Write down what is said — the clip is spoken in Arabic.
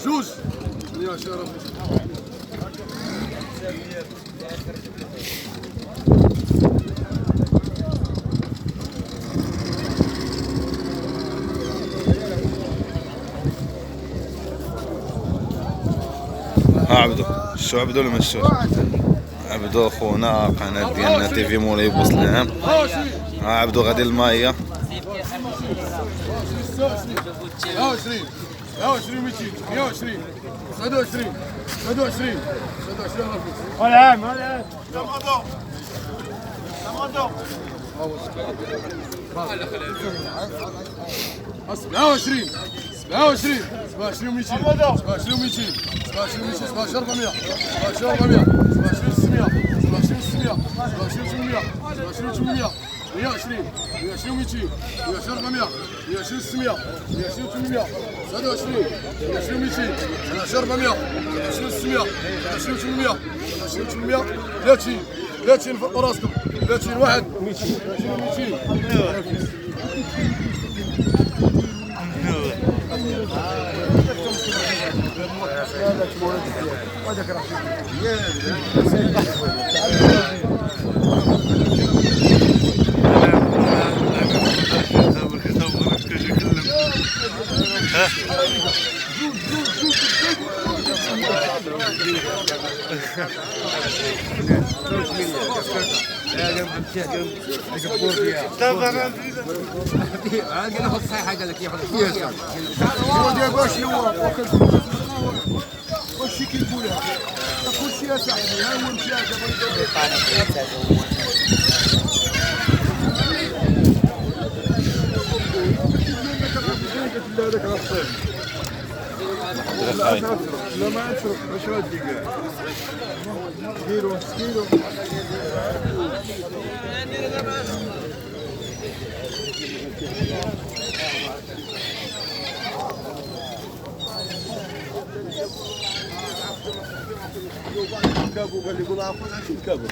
جوج 120. عبدو شو عبدو المشهور عبدو خونا قناة ديالنا تي في مولاي بوسلام. عبدو غادي المايه 120 120 200 120 21 21 21. ولا ولا رمضان 27 27 27 200 27 200 27 27 400 27 400 27 600 27 600 27 800 27 800 120 120 200 120 400 120 600 120 800 27 120 200 120 400 120 600 120 800 120 800 30 30 فوق راسكم 30 واحد 200 ناخذ صحيحه قال لك ياخذ فيها كلشي كيقولها كلشي يا صاحبي ها هو مشى لا ما نشرب 10 دقائق كيلو كيلو كابو قال لي قول عفوا كابو